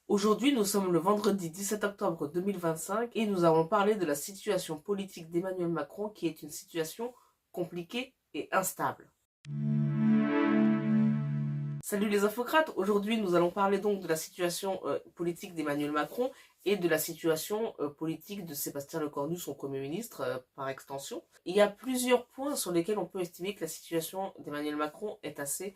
Aujourd'hui, nous sommes le vendredi 17 octobre 2025 et nous allons parler de la situation politique d'Emmanuel Macron qui est une situation compliquée et instable. Salut les infocrates, aujourd'hui nous allons parler donc de la situation politique d'Emmanuel Macron et de la situation politique de Sébastien Lecornu, son Premier ministre par extension. Il y a plusieurs points sur lesquels on peut estimer que la situation d'Emmanuel Macron est assez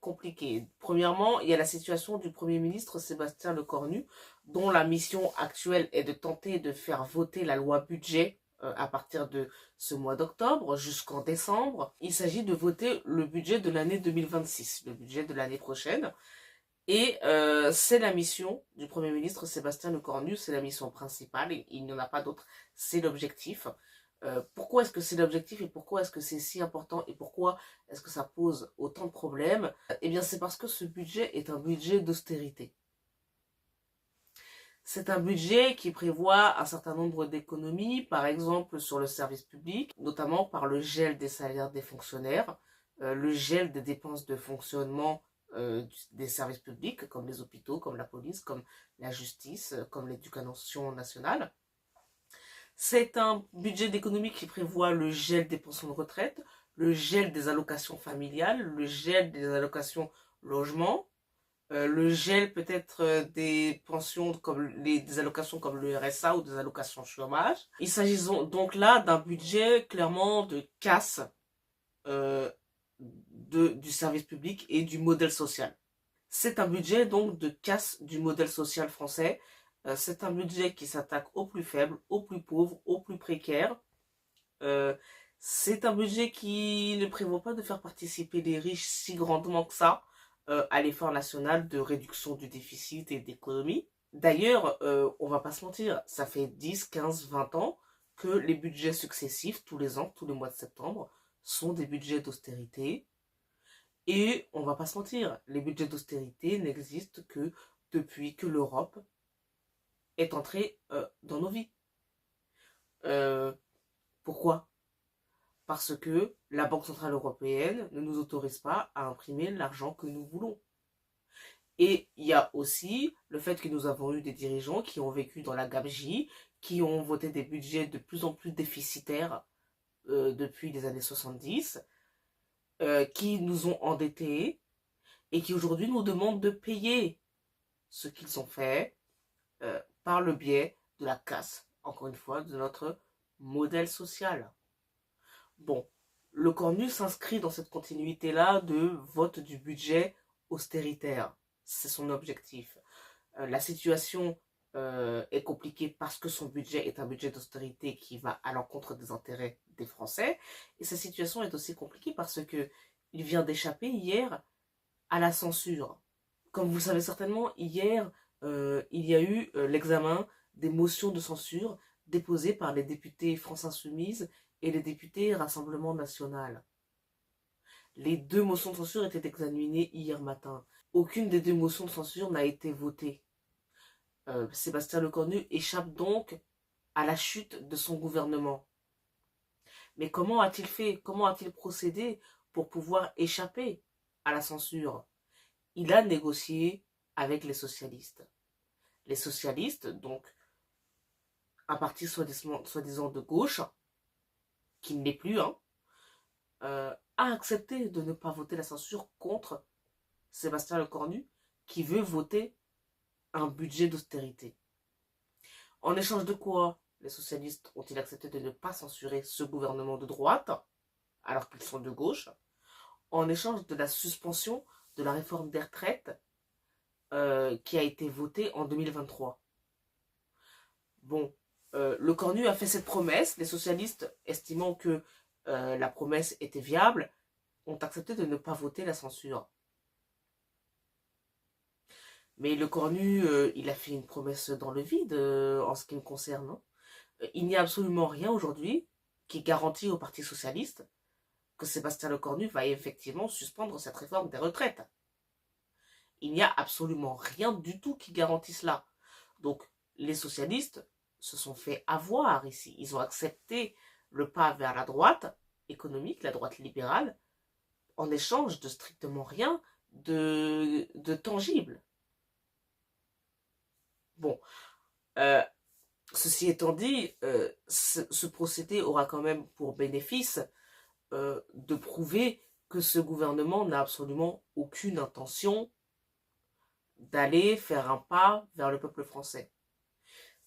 compliquée. Premièrement, il y a la situation du Premier ministre Sébastien Lecornu, dont la mission actuelle est de tenter de faire voter la loi budget à partir de ce mois d'octobre jusqu'en décembre. Il s'agit de voter le budget de l'année 2026, le budget de l'année prochaine. Et c'est la mission du Premier ministre Sébastien Lecornu, c'est la mission principale, et il n'y en a pas d'autre, c'est l'objectif. Pourquoi est-ce que c'est l'objectif et pourquoi est-ce que c'est si important et pourquoi est-ce que ça pose autant de problèmes? Eh bien c'est parce que ce budget est un budget d'austérité. C'est un budget qui prévoit un certain nombre d'économies, par exemple sur le service public, notamment par le gel des salaires des fonctionnaires, le gel des dépenses de fonctionnement des services publics, comme les hôpitaux, comme la police, comme la justice, comme l'éducation nationale. C'est un budget d'économie qui prévoit le gel des pensions de retraite, le gel des allocations familiales, le gel des allocations logement, le gel peut-être des pensions comme des allocations comme le RSA ou des allocations chômage. Il s'agit donc là d'un budget clairement de casse euh, du service public et du modèle social. C'est un budget donc de casse du modèle social français. C'est un budget qui s'attaque aux plus faibles, aux plus pauvres, aux plus précaires. Euh, c'est un budget qui ne prévoit pas de faire participer les riches si grandement que ça à l'effort national de réduction du déficit et d'économie. D'ailleurs, on va pas se mentir, ça fait 10, 15, 20 ans que les budgets successifs, tous les ans, tous les mois de septembre, sont des budgets d'austérité. Et on va pas se mentir, les budgets d'austérité n'existent que depuis que l'Europe est entrée dans nos vies. Euh, Pourquoi? Parce que la Banque Centrale Européenne ne nous autorise pas à imprimer l'argent que nous voulons. Et il y a aussi le fait que nous avons eu des dirigeants qui ont vécu dans la gabegie, qui ont voté des budgets de plus en plus déficitaires depuis les années 70, qui nous ont endettés et qui aujourd'hui nous demandent de payer ce qu'ils ont fait par le biais de la casse, encore une fois, de notre modèle social. Bon, le Cornu s'inscrit dans cette continuité-là de vote du budget austéritaire. C'est son objectif. La situation est compliquée parce que son budget est un budget d'austérité qui va à l'encontre des intérêts des Français. Et sa situation est aussi compliquée parce que il vient d'échapper hier à la censure. Comme vous le savez certainement, hier, il y a eu l'examen des motions de censure déposées par les députés France Insoumise et les députés Rassemblement National. Les deux motions de censure étaient examinées hier matin. Aucune des deux motions de censure n'a été votée. Sébastien Lecornu échappe donc à la chute de son gouvernement. Mais comment a-t-il fait? Comment a-t-il procédé pour pouvoir échapper à la censure? Il a négocié avec les socialistes. Les socialistes, donc un parti soi-disant de gauche, qui ne l'est plus, hein, a accepté de ne pas voter la censure contre Sébastien Lecornu, qui veut voter un budget d'austérité. En échange de quoi les socialistes ont-ils accepté de ne pas censurer ce gouvernement de droite, alors qu'ils sont de gauche, en échange de la suspension de la réforme des retraites qui a été votée en 2023. Bon, Lecornu a fait cette promesse, les socialistes, estimant que la promesse était viable, ont accepté de ne pas voter la censure. Mais Lecornu, il a fait une promesse dans le vide en ce qui me concerne. Hein. Il n'y a absolument rien aujourd'hui qui garantit au Parti socialiste que Sébastien Lecornu va effectivement suspendre cette réforme des retraites. Il n'y a absolument rien du tout qui garantit cela. Donc, les socialistes se sont fait avoir ici. Ils ont accepté le pas vers la droite économique, la droite libérale, en échange de strictement rien de tangible. Bon, ceci étant dit, ce procédé aura quand même pour bénéfice de prouver que ce gouvernement n'a absolument aucune intention d'aller faire un pas vers le peuple français.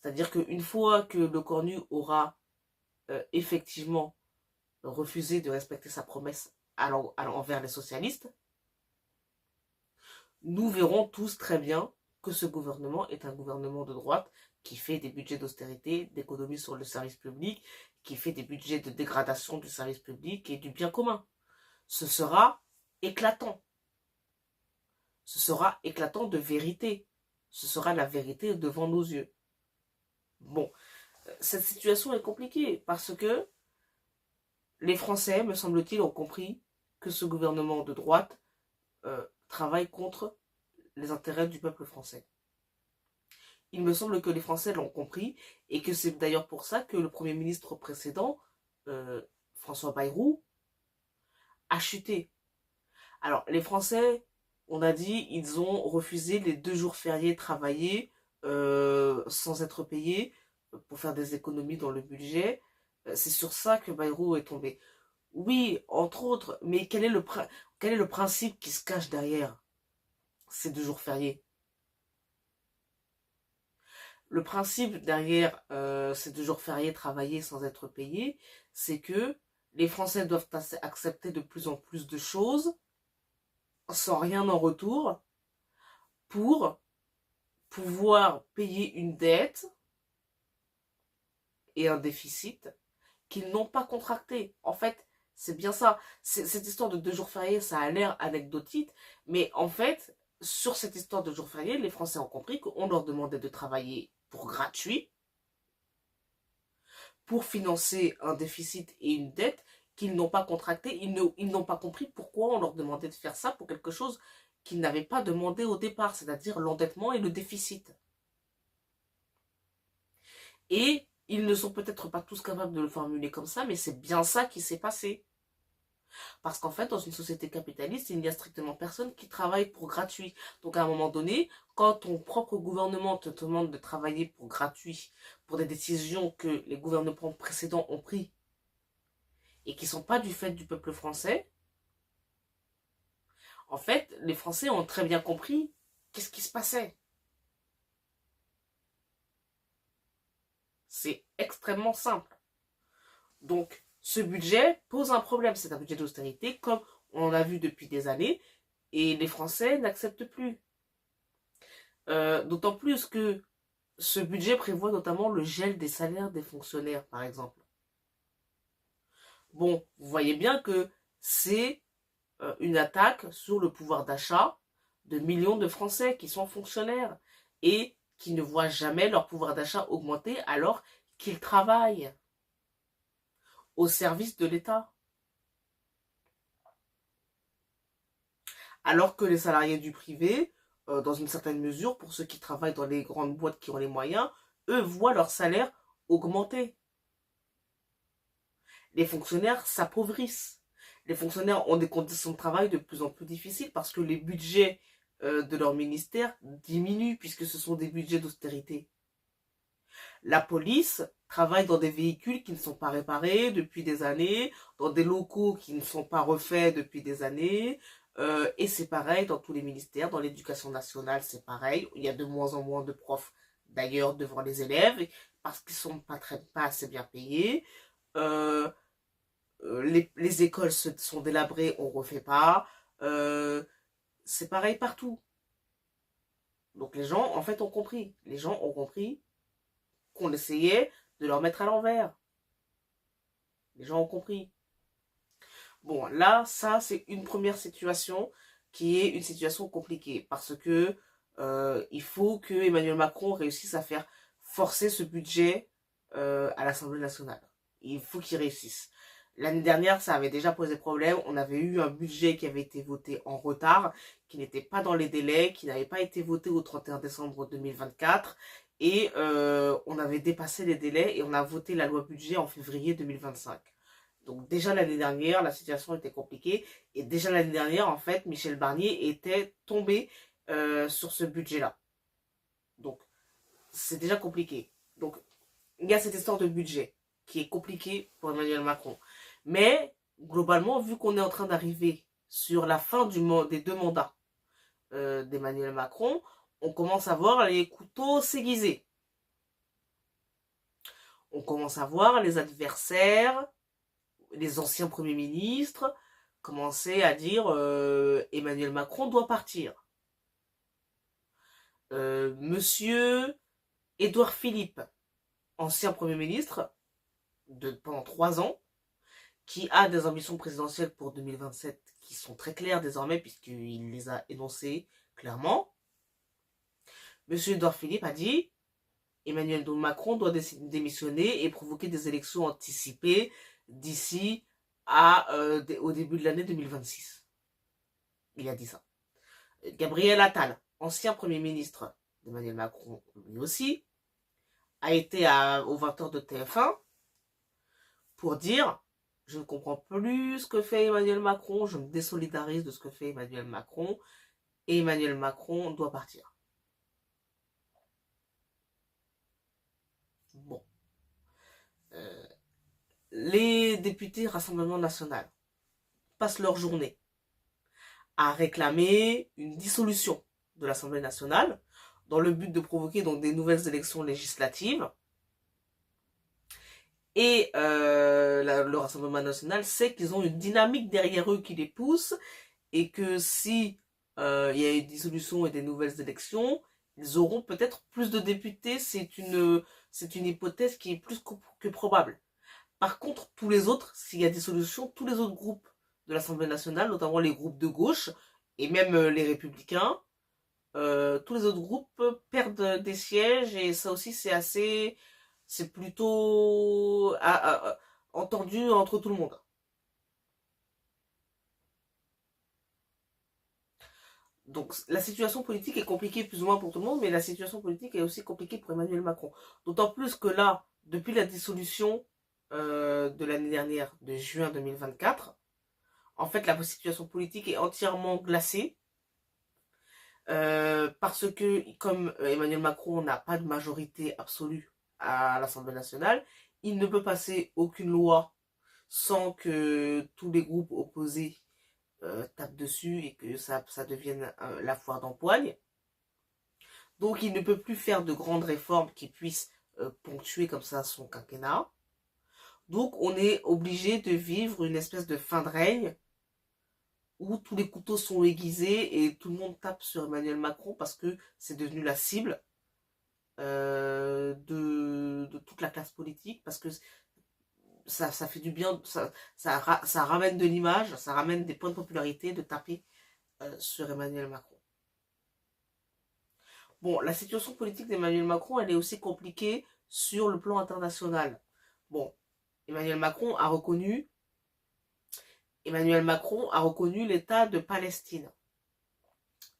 C'est-à-dire qu'une fois que le Cornu aura effectivement refusé de respecter sa promesse envers les socialistes, nous verrons tous très bien que ce gouvernement est un gouvernement de droite qui fait des budgets d'austérité, d'économie sur le service public, qui fait des budgets de dégradation du service public et du bien commun. Ce sera éclatant. Ce sera éclatant de vérité. Ce sera la vérité devant nos yeux. Bon, cette situation est compliquée parce que les Français, me semble-t-il, ont compris que ce gouvernement de droite travaille contre les intérêts du peuple français. Il me semble que les Français l'ont compris et que c'est d'ailleurs pour ça que le Premier ministre précédent, François Bayrou, a chuté. Alors, les Français, on a dit, ils ont refusé les 2 jours fériés travaillés sans être payés pour faire des économies dans le budget. C'est sur ça que Bayrou est tombé. Oui, entre autres, mais quel est le principe qui se cache derrière ces 2 jours fériés? Le principe derrière ces 2 jours fériés travaillés sans être payés, c'est que les Français doivent accepter de plus en plus de choses sans rien en retour pour pouvoir payer une dette et un déficit qu'ils n'ont pas contracté. En fait, c'est bien ça. Cette histoire de 2 jours fériés, ça a l'air anecdotique, mais en fait, sur cette histoire de jours fériés, les Français ont compris qu'on leur demandait de travailler pour gratuit, pour financer un déficit et une dette qu'ils n'ont pas contracté. Ils n'ont pas compris pourquoi on leur demandait de faire ça pour quelque chose qu'ils n'avaient pas demandé au départ, c'est-à-dire l'endettement et le déficit. Et ils ne sont peut-être pas tous capables de le formuler comme ça, mais c'est bien ça qui s'est passé. Parce qu'en fait, dans une société capitaliste, il n'y a strictement personne qui travaille pour gratuit. Donc à un moment donné, quand ton propre gouvernement te demande de travailler pour gratuit, pour des décisions que les gouvernements précédents ont prises, et qui ne sont pas du fait du peuple français, en fait, les Français ont très bien compris qu'est-ce qui se passait. C'est extrêmement simple. Donc, ce budget pose un problème. C'est un budget d'austérité, comme on en a vu depuis des années, et les Français n'acceptent plus. D'autant plus que ce budget prévoit notamment le gel des salaires des fonctionnaires, par exemple. Bon, vous voyez bien que c'est une attaque sur le pouvoir d'achat de millions de Français qui sont fonctionnaires et qui ne voient jamais leur pouvoir d'achat augmenter alors qu'ils travaillent au service de l'État. Alors que les salariés du privé, dans une certaine mesure, pour ceux qui travaillent dans les grandes boîtes qui ont les moyens, eux voient leur salaire augmenter. Les fonctionnaires s'appauvrissent. Les fonctionnaires ont des conditions de travail de plus en plus difficiles parce que les budgets de leur ministère diminuent puisque ce sont des budgets d'austérité. La police travaille dans des véhicules qui ne sont pas réparés depuis des années, dans des locaux qui ne sont pas refaits depuis des années, et c'est pareil dans tous les ministères. Dans l'éducation nationale, c'est pareil. Il y a de moins en moins de profs, d'ailleurs, devant les élèves, parce qu'ils ne sont pas assez bien payés. Les écoles sont délabrées, on ne refait pas. C'est pareil partout. Donc les gens, en fait, ont compris. Les gens ont compris qu'on essayait de leur mettre à l'envers. Les gens ont compris. Bon, là, ça, c'est une première situation qui est une situation compliquée parce que il faut que Emmanuel Macron réussisse à faire forcer ce budget à l'Assemblée nationale. Il faut qu'il réussisse. L'année dernière, ça avait déjà posé problème. On avait eu un budget qui avait été voté en retard, qui n'était pas dans les délais, qui n'avait pas été voté au 31 décembre 2024. Et on avait dépassé les délais et on a voté la loi budget en février 2025. Donc déjà l'année dernière, la situation était compliquée. Et déjà l'année dernière, en fait, Michel Barnier était tombé sur ce budget-là. Donc c'est déjà compliqué. Donc, il y a cette histoire de budget qui est compliquée pour Emmanuel Macron. Mais, globalement, vu qu'on est en train d'arriver sur la fin des 2 mandats d'Emmanuel Macron, on commence à voir les couteaux s'aiguiser. On commence à voir les adversaires, les anciens premiers ministres, commencer à dire Emmanuel Macron doit partir. Monsieur Édouard Philippe, ancien Premier ministre pendant 3 ans, qui a des ambitions présidentielles pour 2027 qui sont très claires désormais puisqu'il les a énoncées clairement. Monsieur Édouard Philippe a dit Emmanuel Macron doit démissionner et provoquer des élections anticipées d'ici au début de l'année 2026. Il a dit ça. Gabriel Attal, ancien Premier ministre d'Emmanuel Macron, lui aussi, a été au 20h de TF1 pour dire je ne comprends plus ce que fait Emmanuel Macron, je me désolidarise de ce que fait Emmanuel Macron, et Emmanuel Macron doit partir. Bon. Les députés Rassemblement National passent leur journée à réclamer une dissolution de l'Assemblée nationale dans le but de provoquer donc des nouvelles élections législatives. Et le Rassemblement national sait qu'ils ont une dynamique derrière eux qui les pousse et que si il y a une dissolution et des nouvelles élections, ils auront peut-être plus de députés. C'est une hypothèse qui est plus que probable. Par contre, tous les autres, s'il y a dissolution, tous les autres groupes de l'Assemblée nationale, notamment les groupes de gauche et même les Républicains, tous les autres groupes perdent des sièges et ça aussi c'est plutôt entendu entre tout le monde. Donc la situation politique est compliquée plus ou moins pour tout le monde, mais la situation politique est aussi compliquée pour Emmanuel Macron. D'autant plus que là, depuis la dissolution de l'année dernière, de juin 2024, en fait la situation politique est entièrement glacée. Parce que comme Emmanuel Macron n'a pas de majorité absolue à l'Assemblée nationale, il ne peut passer aucune loi sans que tous les groupes opposés tapent dessus et que ça devienne la foire d'empoigne. Donc il ne peut plus faire de grandes réformes qui puissent ponctuer comme ça son quinquennat. Donc on est obligé de vivre une espèce de fin de règne où tous les couteaux sont aiguisés et tout le monde tape sur Emmanuel Macron parce que c'est devenu la cible de toute la classe politique, parce que ça fait du bien, ça ramène de l'image, ça ramène des points de popularité de taper sur Emmanuel Macron. Bon, la situation politique d'Emmanuel Macron, elle est aussi compliquée sur le plan international. Bon, Emmanuel Macron a reconnu l'État de Palestine.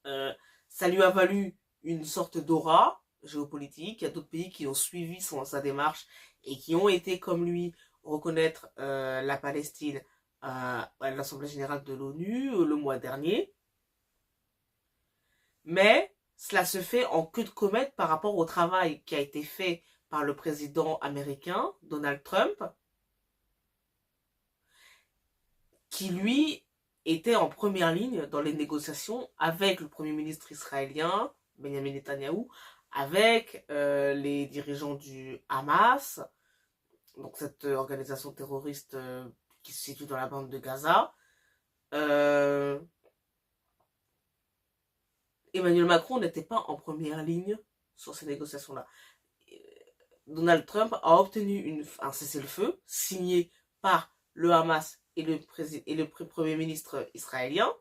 Ça lui a valu une sorte d'aura géopolitique. Il y a d'autres pays qui ont suivi sa démarche et qui ont été, comme lui, reconnaître la Palestine à l'Assemblée générale de l'ONU le mois dernier. Mais cela se fait en queue de comète par rapport au travail qui a été fait par le président américain, Donald Trump, qui lui était en première ligne dans les négociations avec le premier ministre israélien, Benjamin Netanyahou, avec les dirigeants du Hamas, donc cette organisation terroriste qui se situe dans la bande de Gaza. Emmanuel Macron n'était pas en première ligne sur ces négociations-là. Donald Trump a obtenu un cessez-le-feu signé par le Hamas et le premier ministre israélien.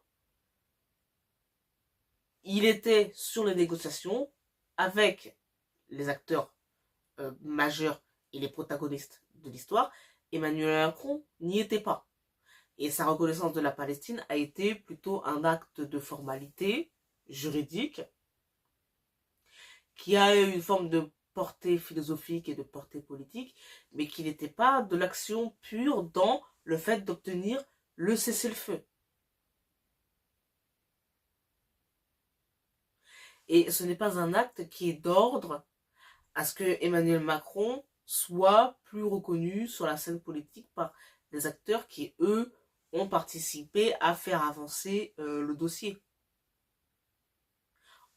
Il était sur les négociations avec les acteurs majeurs et les protagonistes de l'histoire. Emmanuel Macron n'y était pas. Et sa reconnaissance de la Palestine a été plutôt un acte de formalité juridique qui a eu une forme de portée philosophique et de portée politique, mais qui n'était pas de l'action pure dans le fait d'obtenir le cessez-le-feu. Et ce n'est pas un acte qui est d'ordre à ce que Emmanuel Macron soit plus reconnu sur la scène politique par des acteurs qui, eux, ont participé à faire avancer le dossier.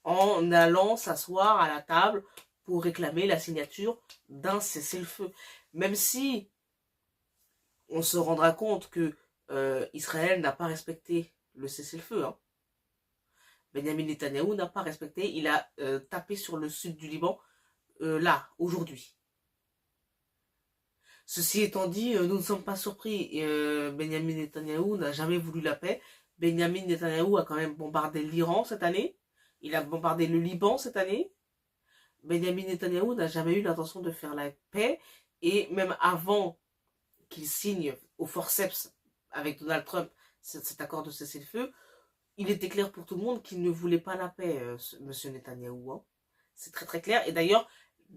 En allant s'asseoir à la table pour réclamer la signature d'un cessez-le-feu. Même si on se rendra compte que Israël n'a pas respecté le cessez-le-feu. Hein. Benjamin Netanyahou n'a pas respecté, il a tapé sur le sud du Liban, là, aujourd'hui. Ceci étant dit, nous ne sommes pas surpris. Benjamin Netanyahou n'a jamais voulu la paix. Benjamin Netanyahou a quand même bombardé l'Iran cette année. Il a bombardé le Liban cette année. Benjamin Netanyahou n'a jamais eu l'intention de faire la paix. Et même avant qu'il signe au forceps avec Donald Trump cet accord de cessez-le-feu, il était clair pour tout le monde qu'il ne voulait pas la paix, monsieur Netanyahou. Hein. C'est très très clair. Et d'ailleurs,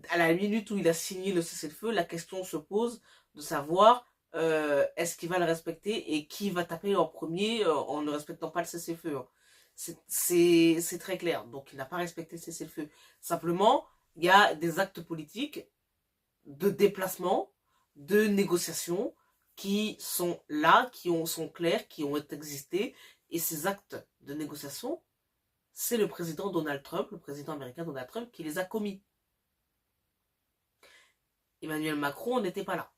à la minute où il a signé le cessez-le-feu, la question se pose de savoir est-ce qu'il va le respecter et qui va taper en premier en ne respectant pas le cessez-le-feu. Hein. C'est très clair. Donc il n'a pas respecté le cessez-le-feu. Simplement, il y a des actes politiques de déplacement, de négociation qui sont là, sont clairs, qui ont existé. Et ces actes de négociation, c'est le président Donald Trump, le président américain Donald Trump, qui les a commis. Emmanuel Macron n'était pas là.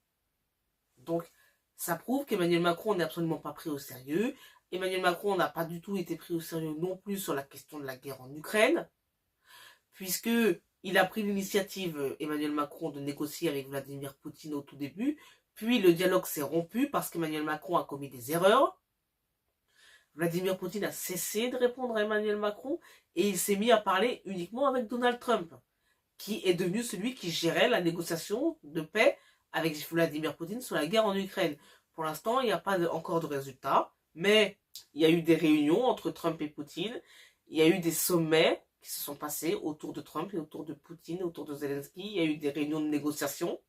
Donc, ça prouve qu'Emmanuel Macron n'est absolument pas pris au sérieux. Emmanuel Macron n'a pas du tout été pris au sérieux non plus sur la question de la guerre en Ukraine, puisque il a pris l'initiative, Emmanuel Macron, de négocier avec Vladimir Poutine au tout début, puis le dialogue s'est rompu parce qu'Emmanuel Macron a commis des erreurs. Vladimir Poutine a cessé de répondre à Emmanuel Macron et il s'est mis à parler uniquement avec Donald Trump, qui est devenu celui qui gérait la négociation de paix avec Vladimir Poutine sur la guerre en Ukraine. Pour l'instant, il n'y a pas encore de résultat, mais il y a eu des réunions entre Trump et Poutine, il y a eu des sommets qui se sont passés autour de Trump et autour de Poutine, autour de Zelensky, il y a eu des réunions de négociation,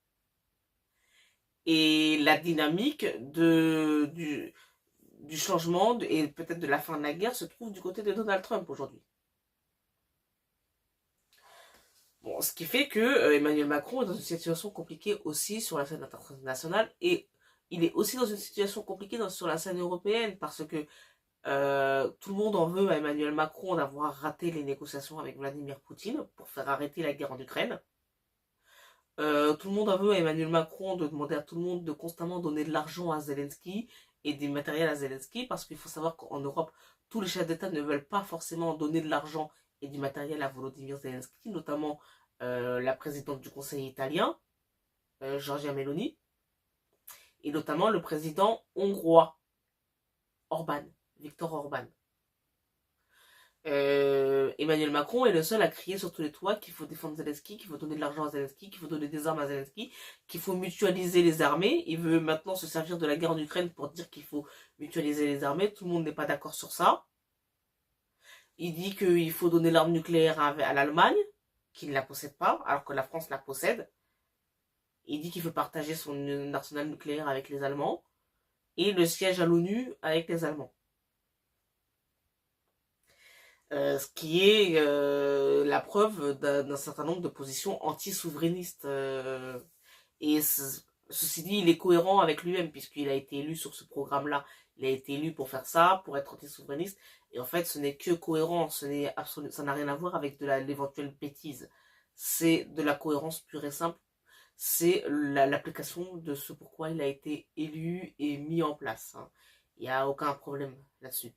et la dynamique du changement et peut-être de la fin de la guerre se trouve du côté de Donald Trump aujourd'hui. Bon, ce qui fait que Emmanuel Macron est dans une situation compliquée aussi sur la scène internationale et il est aussi dans une situation compliquée sur la scène européenne parce que tout le monde en veut à Emmanuel Macron d'avoir raté les négociations avec Vladimir Poutine pour faire arrêter la guerre en Ukraine. Tout le monde en veut à Emmanuel Macron de demander à tout le monde de constamment donner de l'argent à Zelensky et du matériel à Zelensky parce qu'il faut savoir qu'en Europe, tous les chefs d'État ne veulent pas forcément donner de l'argent et du matériel à Volodymyr Zelensky, notamment la présidente du Conseil italien, Giorgia Meloni, et notamment le président hongrois, Viktor Orban. Emmanuel Macron est le seul à crier sur tous les toits qu'il faut défendre Zelensky, qu'il faut donner de l'argent à Zelensky, qu'il faut donner des armes à Zelensky, qu'il faut mutualiser les armées. Il veut maintenant se servir de la guerre en Ukraine pour dire qu'il faut mutualiser les armées. Tout le monde n'est pas d'accord sur ça. Il dit qu'il faut donner l'arme nucléaire à l'Allemagne, qui ne la possède pas, alors que la France la possède. Il dit qu'il veut partager son arsenal nucléaire avec les Allemands et le siège à l'ONU avec les Allemands. Ce qui est la preuve d'un certain nombre de positions anti-souverainistes. Et ceci dit, il est cohérent avec lui-même, puisqu'il a été élu sur ce programme-là. Il a été élu pour faire ça, pour être anti-souverainiste. Et en fait, ce n'est que cohérent, ça n'a rien à voir avec de l'éventuelle bêtise. C'est de la cohérence pure et simple. C'est l'application de ce pourquoi il a été élu et mis en place. Hein. Il n'y a aucun problème là-dessus.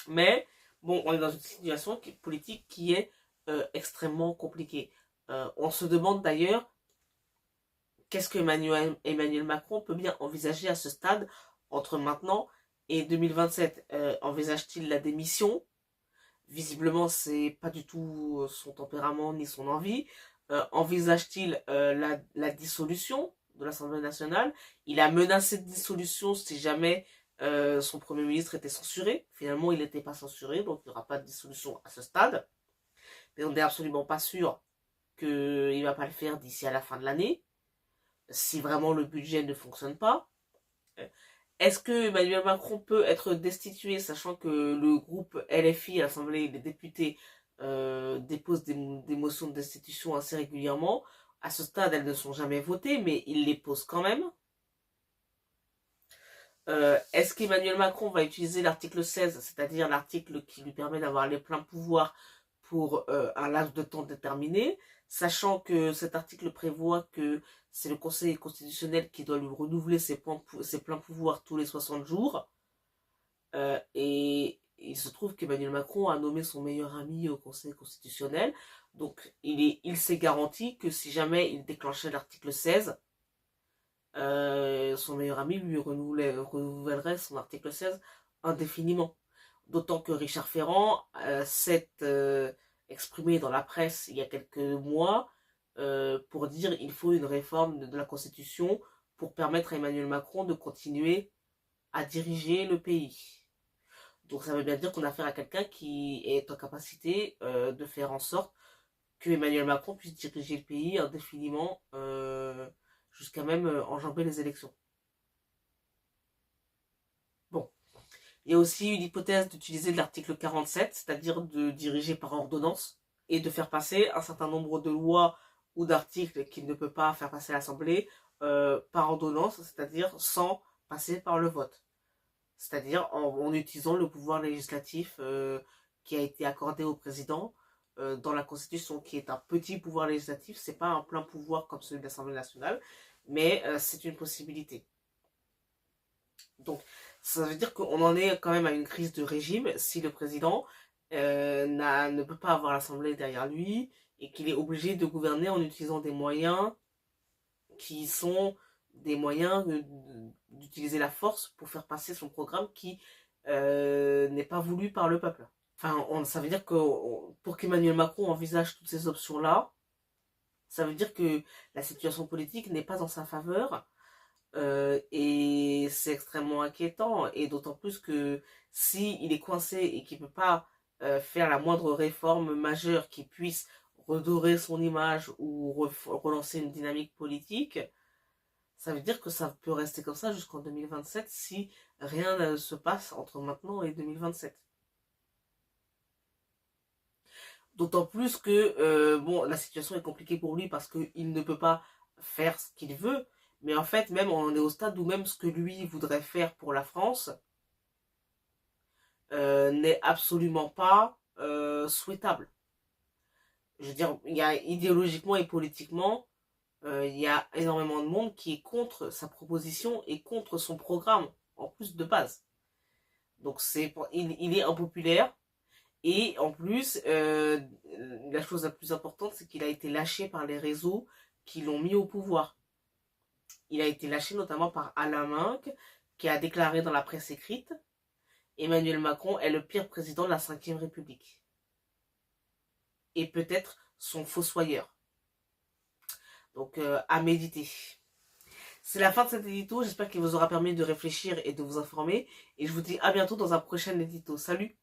Mais bon, on est dans une situation politique qui est extrêmement compliquée. On se demande d'ailleurs qu'est-ce que Emmanuel Macron peut bien envisager à ce stade entre maintenant et 2027. Envisage-t-il la démission? Visiblement, c'est pas du tout son tempérament ni son envie. Envisage-t-il la dissolution de l'Assemblée nationale? Il a menacé de dissolution si jamais son Premier ministre était censuré. Finalement, il n'était pas censuré, donc il n'y aura pas de dissolution à ce stade. Mais on n'est absolument pas sûr qu'il ne va pas le faire d'ici à la fin de l'année, si vraiment le budget ne fonctionne pas. Est-ce que Emmanuel Macron peut être destitué, sachant que le groupe LFI à l'Assemblée des députés dépose des motions de destitution assez régulièrement. À ce stade, elles ne sont jamais votées, mais il les pose quand même. Est-ce qu'Emmanuel Macron va utiliser l'article 16, c'est-à-dire l'article qui lui permet d'avoir les pleins pouvoirs pour un laps de temps déterminé, sachant que cet article prévoit que c'est le Conseil constitutionnel qui doit lui renouveler ses pleins pouvoirs tous les 60 jours. Et il se trouve qu'Emmanuel Macron a nommé son meilleur ami au Conseil constitutionnel. Donc il s'est garanti que si jamais il déclenchait l'article 16, son meilleur ami lui renouvellerait son article 16 indéfiniment. D'autant que Richard Ferrand s'est exprimé dans la presse il y a quelques mois pour dire qu'il faut une réforme de la Constitution pour permettre à Emmanuel Macron de continuer à diriger le pays. Donc ça veut bien dire qu'on a affaire à quelqu'un qui est en capacité de faire en sorte que Emmanuel Macron puisse diriger le pays indéfiniment jusqu'à même enjamber les élections. Bon. Il y a aussi une hypothèse d'utiliser l'article 47, c'est-à-dire de diriger par ordonnance et de faire passer un certain nombre de lois ou d'articles qu'il ne peut pas faire passer à l'Assemblée par ordonnance, c'est-à-dire sans passer par le vote. C'est-à-dire en utilisant le pouvoir législatif qui a été accordé au président dans la Constitution, qui est un petit pouvoir législatif, c'est pas un plein pouvoir comme celui de l'Assemblée nationale, mais c'est une possibilité. Donc, ça veut dire qu'on en est quand même à une crise de régime si le président ne peut pas avoir l'Assemblée derrière lui et qu'il est obligé de gouverner en utilisant des moyens qui sont des moyens d'utiliser la force pour faire passer son programme qui n'est pas voulu par le peuple. Enfin, ça veut dire que pour qu'Emmanuel Macron envisage toutes ces options-là, ça veut dire que la situation politique n'est pas en sa faveur et c'est extrêmement inquiétant. Et d'autant plus que s'il est coincé et qu'il ne peut pas faire la moindre réforme majeure qui puisse redorer son image ou relancer une dynamique politique, ça veut dire que ça peut rester comme ça jusqu'en 2027 si rien ne se passe entre maintenant et 2027. D'autant plus que bon, la situation est compliquée pour lui parce qu'il ne peut pas faire ce qu'il veut. Mais en fait, même on est au stade où même ce que lui voudrait faire pour la France n'est absolument pas souhaitable. Je veux dire, il y a idéologiquement et politiquement, il y a énormément de monde qui est contre sa proposition et contre son programme, en plus de base. Donc il est impopulaire. Et en plus, la chose la plus importante, c'est qu'il a été lâché par les réseaux qui l'ont mis au pouvoir. Il a été lâché notamment par Alain Minc, qui a déclaré dans la presse écrite « Emmanuel Macron est le pire président de la Ve République. » Et peut-être son fossoyeur. Donc, à méditer. C'est la fin de cet édito. J'espère qu'il vous aura permis de réfléchir et de vous informer. Et je vous dis à bientôt dans un prochain édito. Salut!